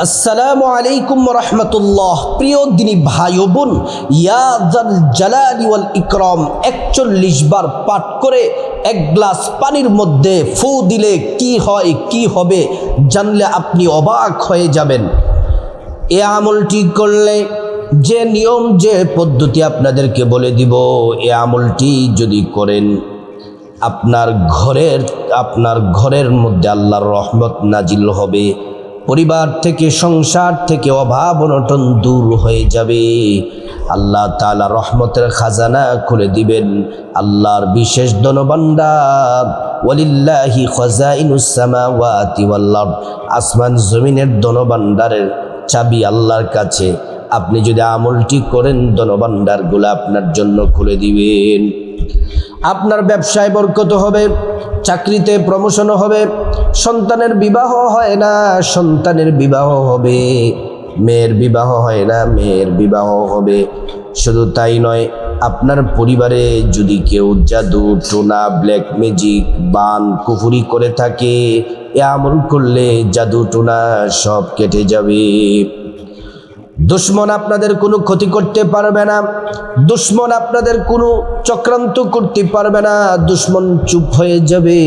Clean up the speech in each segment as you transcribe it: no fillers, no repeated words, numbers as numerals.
আসসালামু আলাইকুম রহমতুল্লাহ। প্রিয় দিনী ভাই ও বোন, ইয়া যাল জালালি ওয়াল ইকরাম ৪১ বার পাঠ করে এক গ্লাস পানির মধ্যে ফু দিলে কি হয় কি হবে জানলে আপনি অবাক হয়ে যাবেন। এ আমলটি করলে যে নিয়ম যে পদ্ধতি আপনাদেরকে বলে দিব, এ আমলটি যদি করেন আপনার ঘরের মধ্যে আল্লাহর রহমত নাজিল হবে। পরিবার থেকে সংসার থেকে অভাব অনটন দূর হয়ে যাবে। আল্লাহ তাআলা রহমতের খাজানা খুলে দিবেন। আল্লাহর বিশেষ ধনভাণ্ডার, ওয়ালিল্লাহি খাজাইনুস সামাওয়াতি ওয়াল আরদ, আসমান জমিনের ধনভাণ্ডারের চাবি আল্লাহর কাছে। আপনি যদি আমলটি করেন ধনভাণ্ডারগুলো আপনার জন্য খুলে দিবেন। আপনার ব্যবসায় বরকত হবে, চাকরিতে প্রমোশন হবে, সন্তানের বিবাহ হয় না সন্তানের বিবাহ হবে, মেয়ের বিবাহ হয় না মেয়ের বিবাহ হবে। শুধু তাই নয়, আপনার পরিবারে যদি কেউ জাদু টোনা ব্ল্যাক ম্যাজিক বান কুফুরি করে থাকে, এ আমল করলে জাদু টোনা সব কেটে যাবে। দুশ্মন আপনাদের কোনো ক্ষতি করতে পারবে না, দুশ্মন আপনাদের কোনো চক্রান্ত করতে পারবে না, দুশ্মন চুপ হয়ে যাবে।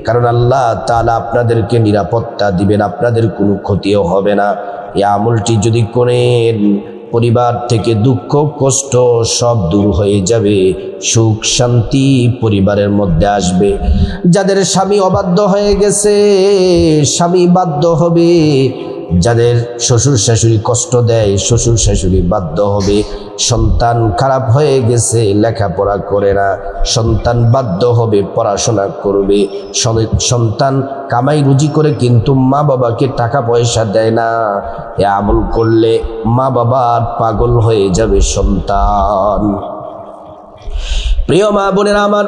কারণ আল্লাহ তাআলা আপনাদেরকে নিরাপত্তা দিবেন, আপনাদের কোনো ক্ষতিও হবে না। এই আমলটি যদি করেন, পরিবার থেকে দুঃখ কষ্ট সব দূর হয়ে যাবে, সুখ শান্তি পরিবারের মধ্যে আসবে। যাদের স্বামী অবাধ্য হয়ে গেছে, স্বামী বাধ্য হবে। যাদের শ্বশুর শাশুড়ি কষ্ট দেয়, শ্বশুর শাশুড়ি বাধ্য হবে। সন্তান খারাপ হয়ে গেছে, লেখাপড়া করে না, সন্তান বাধ্য হবে পড়াশোনা করবে। সন্তান কামাই রুজি করে কিন্তু মা বাবাকে টাকা পয়সা দেয় না, এ আমল করলে মা বাবার পাগল হয়ে যাবে সন্তান। প্রিয় মা বোনেরা আমার,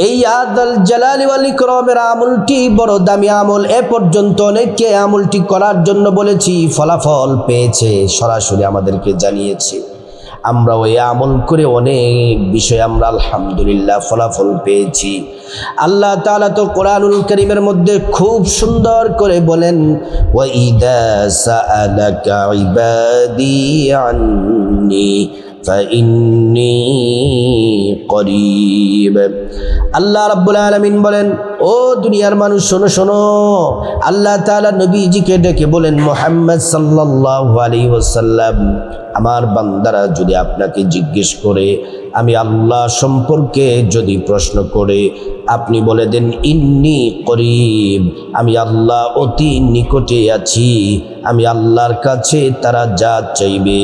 এই ইয়া যাল জালালি ওয়াল ইকরামের আমলটি বড় দামি আমল। এ পর্যন্ত অনেককে আমলটি করার জন্য বলেছি, ফলাফল পেয়েছে, সরাসরি আমাদেরকে জানিয়েছে। আমরা ওই আমল করে অনেক বিষয় আমরা আলহামদুলিল্লাহ ফলাফল পেয়েছি। আল্লাহ তাআলা তো কোরআনুল কারীমের মধ্যে খুব সুন্দর করে বলেন, ওয়া ইযা সাআলাকা ইবাদি আন্নী ফাইন্নী করিব। আল্লাহ রাব্বুল আলামিন বলেন, ও দুনিয়ার মানুষ শোনো শোনো। আল্লাহ তাআলা নবীজিকে ডেকে বলেন, মুহাম্মদ সাল্লাল্লাহু আলাইহি ওয়াসাল্লাম, আমার বান্দারা যদি আপনাকে জিজ্ঞেস করে, আমি আল্লাহ সম্পর্কে যদি প্রশ্ন করে, আপনি বলে দেন ইন্নী করিব, আমি আল্লাহ অতি নিকটে আছি। আমি আল্লাহর কাছে তারা যা চাইবে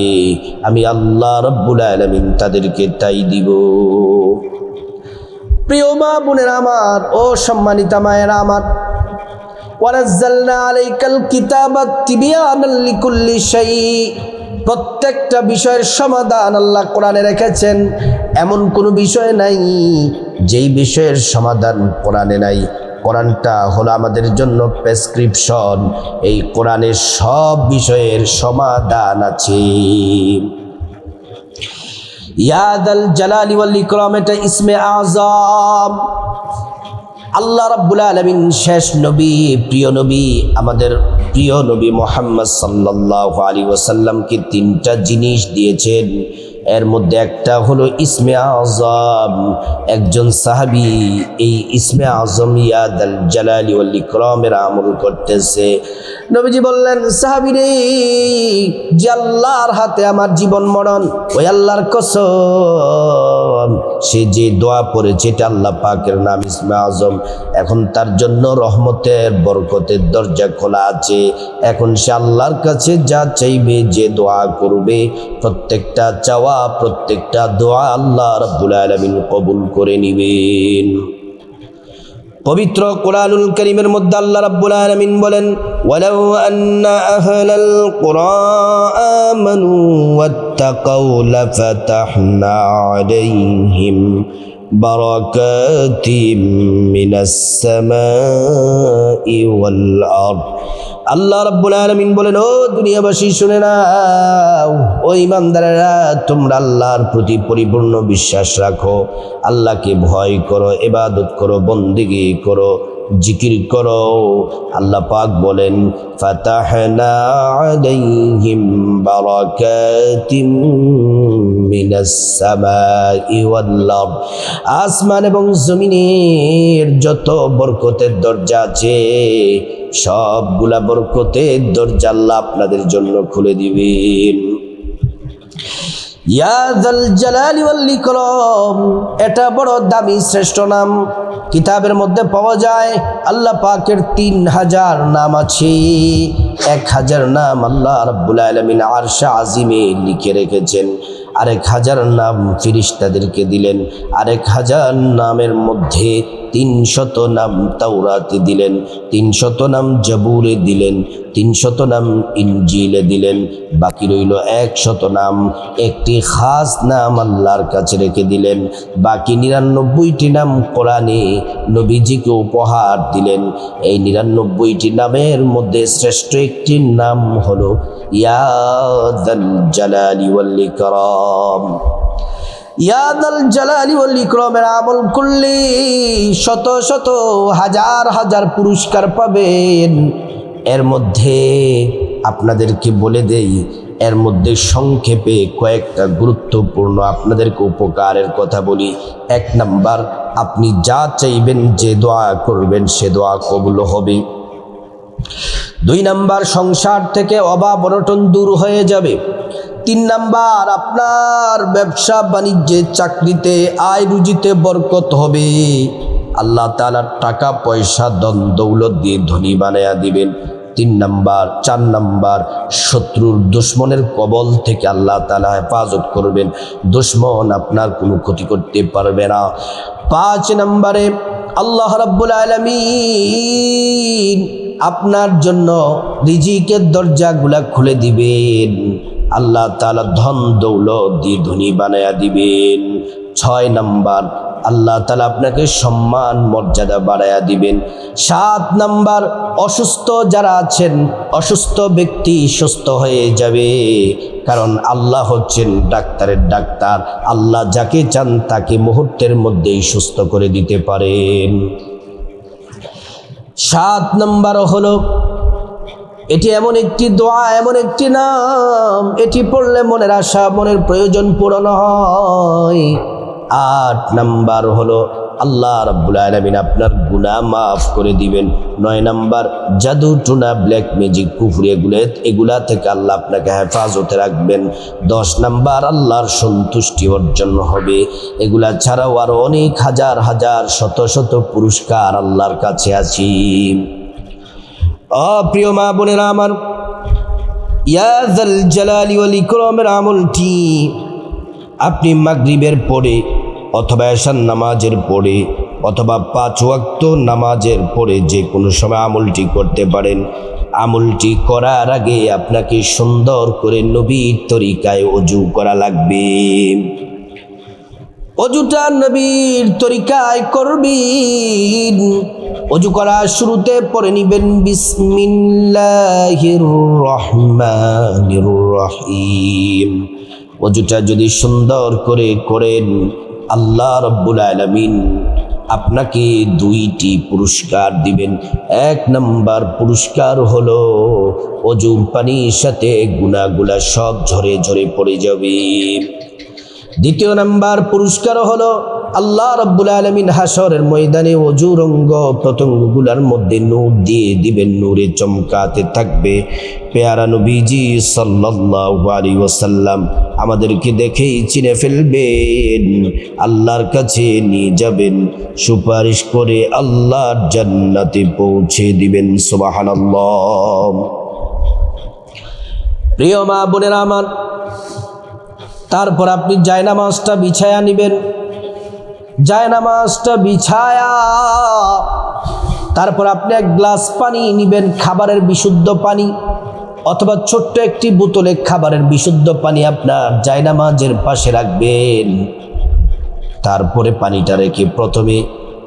আমি আল্লাহ রাব্বুল আলামিন তাদেরকে তাই দিব। প্রিয় মা বোনেরা আমার ও সম্মানিতা মায়েরা আমার, ওয়ানাজ্জালনা আলাইকাল কিতাবা তিবয়ানাল লিকুল্লি শাই, প্রত্যেকটা বিষয়ের সমাধান আল্লাহ কোরআনে রেখেছেন। এমন কোনো বিষয় নাই যেই বিষয়ের সমাধান কোরআনে নাই। কোরআনটা হলো আমাদের জন্য প্রেসক্রিপশন, এই কোরআনের সব বিষয়ের সমাধান আছে। ইয়া যাল জালালি ওয়াল ইকরাম, এটা ইসমে আযম। আল্লাহ রাব্বুল আলামিন শেষ নবী, প্রিয় নবী, আমাদের প্রিয় নবী মুহাম্মদ সাল্লাল্লাহু আলাইহি ওয়াসাল্লামকে ৩টা জিনিস দিয়েছেন। এর মধ্যে একটা হলো ইসমে আযম। একজন সাহাবী এই ইসমে আযম ইয়া যাল জালালি ওয়াল ইকরামের আমল করতেছে। নবীজি বললেন, সাহাবী রে, যে আল্লাহর হাতে আমার জীবন মরণ, ওই আল্লাহর কসম, সে যে দোয়া পড়েছে এটা আল্লাহ পাকের নাম ইসমে আযম। এখন তার জন্য রহমতের বরকতের দরজা খোলা আছে। এখন সে আল্লাহর কাছে যা চাইবে, যে দোয়া করবে, প্রত্যেকটা চাওয়া প্রত্যেকটা দোয়া আল্লাহ রাব্বুল আলামিন কবুল করে নিবেন। পবিত্র কোরআনুল কারীমের মধ্যে আল্লাহ রাব্বুল আলামিন বলেন, ওয়ালাউ আন্না আহলাল কুরা আমানু ওয়াত্তাকাউ লাফাতাহনা আলাইহিম বারাকাতিম মিনাস সামাই ওয়াল আরদ। আল্লাহ রাব্বুল আলামিন বলেন, ও দুনিয়াবাসী শুনে নাও, ও ঈমানদারেরা, তোমরা আল্লাহর প্রতি পরিপূর্ণ বিশ্বাস রাখো, আল্লাহকে ভয় করো, ইবাদত করো, বন্দেগী করো। জিকির করো। আল্লাহ পাক বলেন ফাতাহনা আলাইহিম বারাকাতিম মিনাস সামাই ওয়াল আরদ, আসমান এবং জমিনের যত বরকতের দরজা আছে সবগুলা বরকতের দরজা আল্লাহ আপনাদের জন্য খুলে দিবেন। ইয়া যাল জালালি ওয়াল ইকরাম, এটা বড় দামি শ্রেষ্ঠ নাম, কিতাবের মধ্যে পাওয়া যায়। আল্লাহ পাকের 3000 নাম আছে। 1000 নাম আল্লাহ রাব্বুল আলামিন আরশে আজিমে লিখে রেখেছেন, আর 1000 নাম ফেরেশতাদেরকে দিলেন, আর 1000 নামের মধ্যে 300 নাম তাওরাতে দিলেন, 300 নাম জবুরে দিলেন, 300 নাম ইনজিলে দিলেন, বাকি রইল 100 নাম। একটি খাস নাম আল্লাহর কাছে রেখে দিলেন, বাকি 99টি নাম কোরআনে নবীজিকে উপহার দিলেন। এই 99টি নামের মধ্যে শ্রেষ্ঠ একটি নাম হলো ইয়া যাল জালালি ওয়াল ইকরাম। ইয়া যাল জালালি ওয়াল ইকরামের আমল করলে শত শত হাজার হাজার পুরস্কার পাবেন। এর মধ্যে আপনাদেরকে বলে দেই, এর মধ্যে সংক্ষেপে কয়েকটা গুরুত্বপূর্ণ আপনাদেরকে উপকারের কথা বলি। 1 নাম্বার, আপনি যা চাইবেন, যে দোয়া করবেন সে দোয়া কবুল হবে। 2 নাম্বার, সংসার থেকে অভাব অনটন দূর হয়ে যাবে। 3 নাম্বার, আপনার ব্যবসা বাণিজ্যে চাকরিতে আয় রুজিতে বরকত হবে। আল্লাহ তাআলা টাকা পয়সা ধন দৌলত দিয়ে ধনী বানায়া দিবেন। 3 নাম্বার। 4 নাম্বার, শত্রুর দুশ্মনের কবল থেকে আল্লাহ তাআলা হেফাজত করবেন, দুশ্মন আপনার কোনো ক্ষতি করতে পারবে না। 5 নাম্বারে আল্লাহ রাব্বুল আলামিন আপনার জন্য রিজিকের দরজাগুলা খুলে দিবেন, আল্লাহ তাআলা ধন দৌলত দিয়ে ধনী বানায়া দিবেন। 6 নাম্বার, আল্লাহ তাআলা আপনাকে সম্মান মর্যাদা বাড়ায়া দিবেন। 7 নাম্বার, অসুস্থ যারা আছেন, অসুস্থ ব্যক্তি সুস্থ হয়ে যাবে, কারণ আল্লাহ হচ্ছেন ডাক্তারের ডাক্তার। আল্লাহ যাকে চান তাকে মুহূর্তের মধ্যেই সুস্থ করে দিতে পারেন। 7 নাম্বার হলো, এটি এমন একটি দোয়া, এমন একটি নাম, এটি পড়লে মনের আশা মনের প্রয়োজন পূরণ হয়। 8 নাম্বার হলো আল্লাহ রাব্বুল আলামিন আপনার গুনাহ মাফ করে দিবেন। 9 নাম্বার, জাদু টুনা ব্ল্যাক ম্যাজিক কুফরি এগুলা থেকে আল্লাহ আপনাকে হেফাজতে রাখবেন। 10 নাম্বার, আল্লাহর সন্তুষ্টি অর্জন হবে। এগুলা ছাড়াও আরো অনেক হাজার হাজার শত শত পুরস্কার আল্লাহর কাছে আছে। প্রিয় মা বোনেরা আমার, ইয়া যাল জালালি ওয়াল ইকরামের আমলটি আপনি মাগরিবের পরে অথবা এশার নামাজের পরে অথবা 5 ওয়াক্ত নামাজের পরে যে কোনো সময় আমলটি করতে পারেন। আমলটি করার আগে আপনাকে সুন্দর করে নবীর তরিকায় ওযু করা লাগবে। ওযুটা নবীর তরিকায় করবেন। ওযু করার শুরুতে পড়ে নিবেন বিসমিল্লাহির রহমানির রহিম। ওযুটা যদি সুন্দর করে করেন, আল্লাহ রাব্বুল আলামিন আপনাকে 2টি পুরস্কার দিবেন। 1 নাম্বার পুরস্কার হলো ওযুর পানির সাথে গুনাহগুলা সব ঝরে ঝরে পড়ে যাবে। 2 নাম্বার পুরস্কার হলো আল্লাহ রাব্বুল আলামিন হাসরের ময়দানে ওযুর অঙ্গ প্রত্যঙ্গগুলোর মধ্যে নূর দিয়ে দিবেন, নূরে চমকাতে থাকবে। পেয়ারা নবীজি সাল্লাল্লাহু আলাইহি ওয়াসাল্লাম আমাদেরকে দেখেই চিনে ফেলবেন, আল্লাহর কাছে নিয়ে যাবেন, সুপারিশ করে আল্লাহর জান্নাতে পৌঁছে দিবেন। সুবহানাল্লাহ। প্রিয় মা বোনেরা আমার, তারপর আপনি জায়নামাজটা বিছায়া নেবেন। জায়নামাজটা বিছায়া তারপর আপনি 1 গ্লাস পানি নেবেন, খাবারের বিশুদ্ধ পানি, অথবা ছোট্ট একটি বোতলে খাবারের বিশুদ্ধ পানি আপনার জায়নামাজের পাশে রাখবেন। তারপরে পানিটা রেখে প্রথমে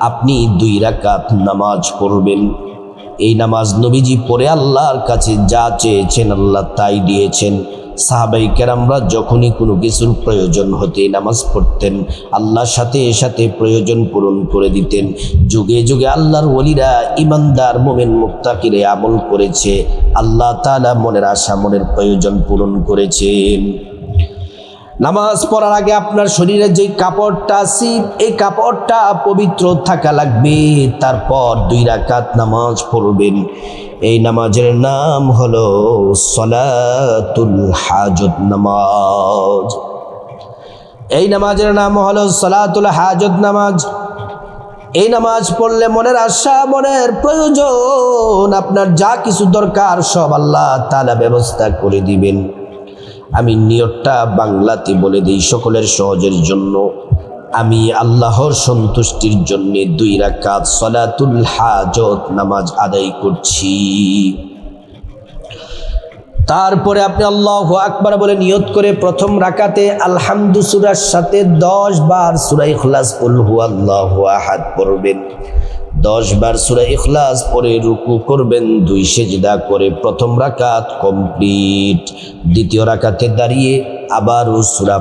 আপনি 2 রাকাত নামাজ পড়বেন। এই নামাজ নবীজি পড়ে আল্লাহর কাছে যা চেয়েছেন আল্লাহ তাই দিয়েছেন। সাহাবাই কেরামরা যখনই কোনো কিছুর প্রয়োজন হতে নামাজ পড়তেন, আল্লাহর সাথে সাথে প্রয়োজন পূরণ করে দিতেন। যুগে যুগে আল্লাহর ওলিরা ইমানদার মোমেন মুত্তাকিরে আমল করেছে, আল্লাহ তাআলা মনের আশা মনের প্রয়োজন পূরণ করেছেন। নামাজ পড়ার আগে আপনার শরীরে যে কাপড়টা আছে এই কাপড়টা পবিত্র থাকা লাগবে। তারপর 2 রাকাত নামাজ পড়বেন। এই নামাজের নাম হলো সলাতুল হাজত নামাজ। এই নামাজের নাম হলো সলাতুল হাজত নামাজ। এই নামাজ পড়লে মনের আশা মনের প্রয়োজন আপনার যা কিছু দরকার সব আল্লাহ তাআলা ব্যবস্থা করে দিবেন। আমি নিয়তটা বাংলাতে বলে দিই সকলের সহজের জন্য। আমি আল্লাহর সন্তুষ্টির জন্য 2 রাকাত সলাতুল হাজত নামাজ আদায় করছি। তারপরে আপনি আল্লাহু আকবার বলে নিয়ত করে প্রথম রাকাতে আলহামদু সূরার সাথে 10 বার সূরা ইখলাস কুল হুয়াল্লাহু আহাদ পড়বেন। 10 বার সূরা ইখলাস পড়ে রুকু করবেন, 2 সিজদা করে প্রথম রাকাত কমপ্লিট। দ্বিতীয় রাকাতে দাঁড়িয়ে আবারও সূরা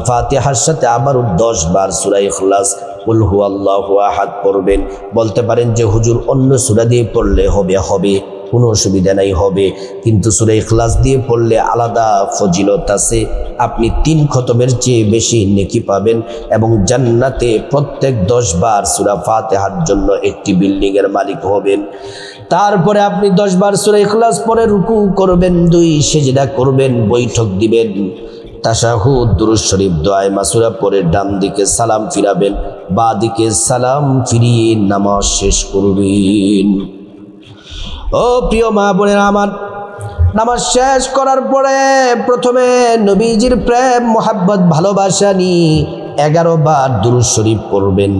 ফাতিহার সাথে আবারও 10 বার সূরা ইখলাস কুল হুয়াল্লাহু আহাদ পড়বেন। বলতে পারেন যে হুজুর অন্য সূরা দিয়ে পড়লে হবে, কোনো অসুবিধা নাই, হবে, কিন্তু সূরা ইখলাস দিয়ে পড়লে আলাদা ফজিলত আছে। আপনি 3 খতমের চেয়ে বেশি নেকি পাবেন এবং জান্নাতে প্রত্যেক 10 বার সূরা ফাতিহার জন্য একটি বিল্ডিংয়ের মালিক হবেন। তারপরে আপনি 10 বার সূরা ইখলাস পড়ে রুকু করবেন, 2 সিজদা করবেন, বৈঠক দিবেন, তাশাহুদ দুরূদ শরীফ দোয়ায়ে মাসুরা পড়ে ডান দিকে সালাম ফিরাবেন, বাঁ দিকে সালাম ফিরিয়ে নামাজ শেষ করবেন। ও প্রিয় মা বোনেরা আমার, নামাজ শেষ করার পরে প্রথমে নবীজির প্রেম মোহাব্বত ভালোবাসা নিয়ে 11 বার দুরূদ শরীফ পড়বেন।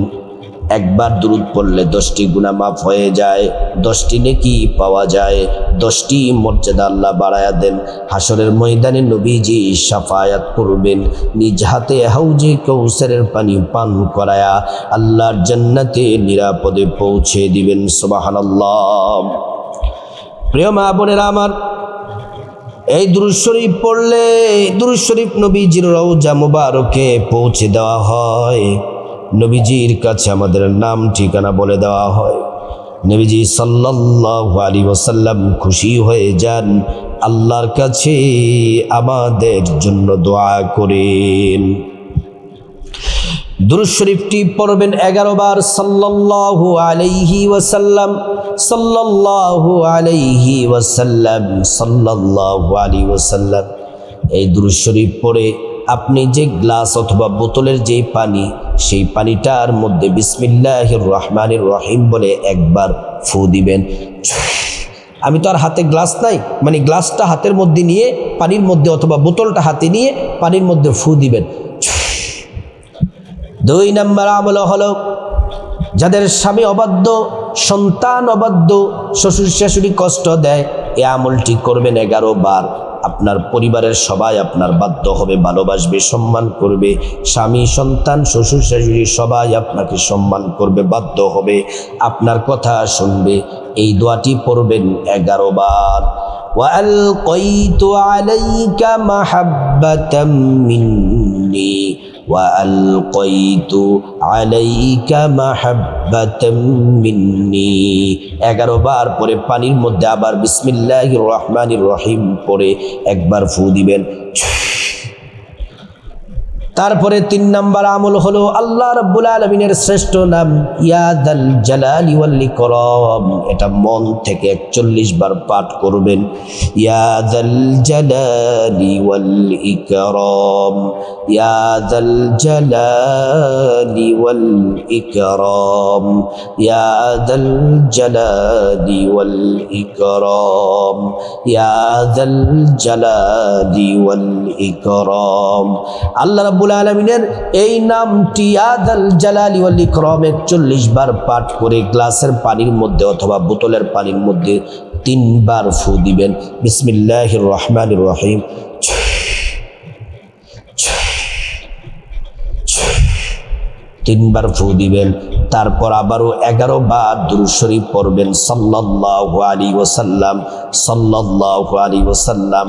একবার দুরূদ পড়লে 10টি গুনাহ মাফ হয়ে যায়, 10টি নেকি পাওয়া যায়, 10টি মর্যাদা আল্লাহ বাড়ায়া দেন। হাসরের ময়দানে নবীজি শাফায়াত করবেন, নিজ হাতে হাউজে কাউসারের পানি পান করায়া আল্লাহর জান্নাতে নিরাপদে পৌঁছে দিবেন। সুবহানাল্লাহ। প্রিয় মা বোনেরা আমার, এই দুরূদ শরীফ পড়লে দুরূদ শরীফ নবীজির রওজা মুবারকে পৌঁছে দেওয়া হয়, নবীজির কাছে আমাদের নাম ঠিকানা বলে দেওয়া হয়। নবীজি সাল্লাল্লাহু আলাইহি ওয়াসাল্লাম খুশি হয়ে যান, আল্লাহর কাছে আমাদের জন্য দোয়া করেন। দুরূদ শরীফটি পড়বেন 11 বার সাল্লাল্লাহু আলাইহি ওয়াসাল্লাম, সাল্লাল্লাহু আলাইহি ওয়াসাল্লাম, সাল্লাল্লাহু আলাইহি ওয়াসাল্লাম। এই দুরূদ শরীফ পড়ে আপনি যে গ্লাস অথবা বোতলের যে পানি, সেই পানিটার মধ্যে বিসমিল্লাহির রহমানির রহিম বলে একবার ফু দিবেন। আমি তো আর হাতে গ্লাস নাই, মানে গ্লাসটা হাতের মধ্যে নিয়ে পানির মধ্যে অথবা বোতলটা হাতে নিয়ে পানির মধ্যে ফু দিবেন। 2 নম্বর আমল হলো যাদের স্বামী অবাধ্য, সন্তান অবাধ্য, শ্বশুর শাশুড়ি কষ্ট দেয়, এই আমলটি করবেন 11 বার। আপনার পরিবারের সবাই আপনার বাধ্য হবে, ভালোবাসবে, সম্মান করবে। স্বামী, সন্তান, শ্বশুর শাশুড়ি সবাই আপনাকে সম্মান করবে, বাধ্য হবে, আপনার কথা শুনবে। এই দোয়াটি পড়বেন 11 বার। وألقيت عليك محبة مني وألقيت عليك محبة مني 11 বার পরে পানির মধ্যে আবার বিসমিল্লাহির রহমানির রহিম পড়ে একবার ফু দিবেন। তারপরে 3 নম্বর আমল হলো আল্লাহ রাব্বুল আলামিনের শ্রেষ্ঠ নাম ইয়া যাল জালালি ওয়াল ইকরাম, এটা মন থেকে 41 বার পাঠ করবেন। ইয়া যাল জালালি ওয়াল ইকরাম, ইয়া যাল জালালি ওয়াল ইকরাম, ইয়া যাল জালালি ওয়াল ইকরাম, ইয়া যাল জালালি ওয়াল ইকরাম। আল্লাহ রাব্বুল আলামিনের এই নামটি ইয়া যাল জালালি ওয়াল ইকরাম 41 বার পাঠ করে গ্লাসের পানির মধ্যে অথবা বোতলের পানির মধ্যে 3 বার ফু দিবেন। বিসমিল্লাহির রহমানির রহিম, 3 বার ফু দিবেন। তারপর আবারও 11 বার দুরূদ শরীফ পড়বেন সাল্লাল্লাহু আলাইহি ওয়াসাল্লাম, সাল্লাল্লাহু আলাইহি ওয়াসাল্লাম।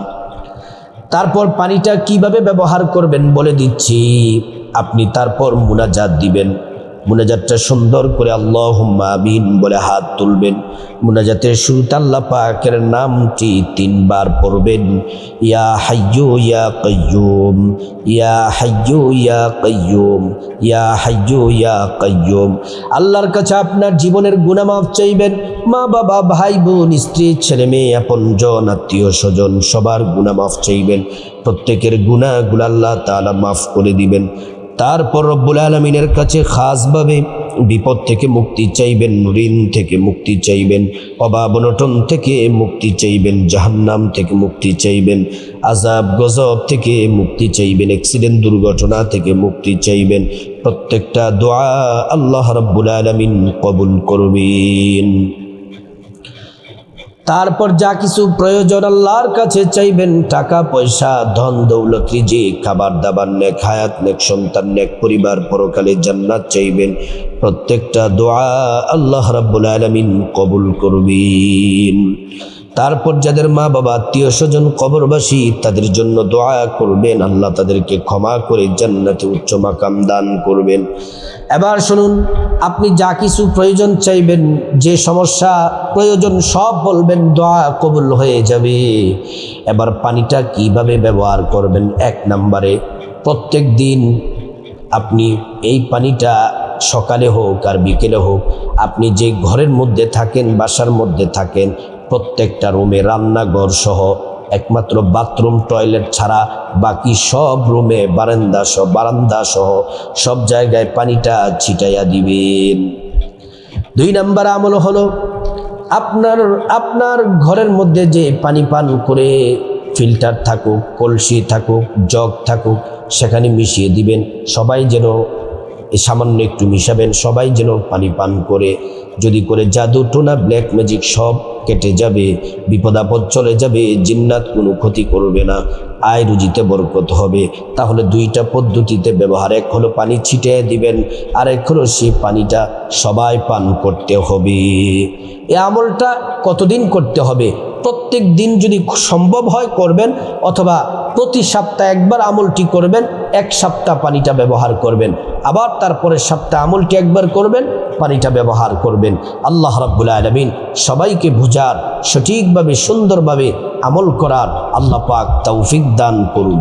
তারপর পানিটা কিভাবে ব্যবহার করবেন বলে দিচ্ছি। আপনি তারপর মুনাজাত দিবেন। মুনাজাতটা সুন্দর করে আল্লাহুম্মা আমিন বলে হাত তুলবেন। মুনাজাতের শুরুতে আল্লাহ পাকের নামটি 3 বার পড়বেন, ইয়া হাইয়্যু ইয়া কাইয়্যুম, ইয়া হাইয়্যু ইয়া কাইয়্যুম, ইয়া হাইয়্যু ইয়া কাইয়্যুম। আল্লাহর কাছে আপনার জীবনের গুনাহ মাফ চাইবেন। মা বাবা, ভাই বোন, স্ত্রী, ছেলে মেয়ে, আপনজন, আত্মীয় স্বজন সবার গুনাহ মাফ চাইবেন। প্রত্যেকের গুনাহগুলো আল্লাহ তাআলা মাফ করে দিবেন। তারপর রব্বুল আলামিনের কাছে খাসভাবে বিপদ থেকে মুক্তি চাইবেন, ঋণ থেকে মুক্তি চাইবেন, অভাব অনটন থেকে মুক্তি চাইবেন, জাহান্নাম থেকে মুক্তি চাইবেন, আযাব গজব থেকে মুক্তি চাইবেন, অ্যাক্সিডেন্ট দুর্ঘটনা থেকে মুক্তি চাইবেন। প্রত্যেকটা দোয়া আল্লাহ রব্বুল আলামিন কবুল করবেন। তারপর যা কিছু প্রয়োজন আল্লাহর কাছে চাইবেন, টাকা পয়সা, ধন দৌলত, রিজিক, খাবার দাবার, নেক হায়াত, নেক সন্তান, নেক পরিবার, পরকালে জান্নাত চাইবেন। প্রত্যেকটা দোয়া আল্লাহ রাব্বুল আলামিন কবুল করবেন। তারপর যাদের মা বাবা, আত্মীয় স্বজন কবরবাসী, তাদের জন্য দোয়া করবেন, আল্লাহ তাদেরকে ক্ষমা করে জান্নাতে উচ্চ মাকাম দান করবেন। এবার শুনুন, আপনি যা কিছু প্রয়োজন চাইবেন, যে সমস্যা প্রয়োজন সব বলবেন, দোয়া কবুল হয়ে যাবে। এবার পানিটা কিভাবে ব্যবহার করবেন? 1 নম্বরে, প্রত্যেক দিন আপনি এই পানিটা সকালে হোক আর বিকেলে হোক, আপনি যে ঘরের মধ্যে থাকেন, বাসার মধ্যে থাকেন, প্রত্যেকটা রুমে, রান্নাঘর সহ, একমাত্র বাথরুম টয়লেট ছাড়া বাকি সব রুমে, বারান্দা সহ সব জায়গায় পানিটা ছিটাইয়া দিবেন। 2 নম্বর আমল হলো, আপনার ঘরের মধ্যে যে পানি পান করে ফিল্টার থাকুক, কলসি থাকুক, জগ থাকুক, সেখানে মিশিয়ে দিবেন। সবাই যেন সামান্য একটু মিশাবেন, সবাই যেন পানি পান করে। যদি করে জাদু টোনা ব্ল্যাক ম্যাজিক সব কেটে যাবে, বিপদ আপদ চলে যাবে, জিন্নাত কোনো ক্ষতি করবে না, আয় রুজিতে বরকত হবে। তাহলে 2টা পদ্ধতিতে ব্যবহার, এক হলো পানি ছিটিয়ে দিবেন, আর এক হলো সেই পানিটা সবাই পান করতে হবে। এই আমলটা কতদিন করতে হবে? প্রত্যেক দিন যদি সম্ভব হয় করবেন, অথবা প্রতি সপ্তাহে একবার আমলটি করবেন, 1 সপ্তাহ পানিটা ব্যবহার করবেন, আবার তারপরের সপ্তাহে আমলটি একবার করবেন, পানিটা ব্যবহার করবেন। আল্লাহ রাব্বুল আলামিন সবাইকে বুঝার, সঠিকভাবে সুন্দরভাবে আমল করার আল্লাহ পাক তৌফিক দান করুন।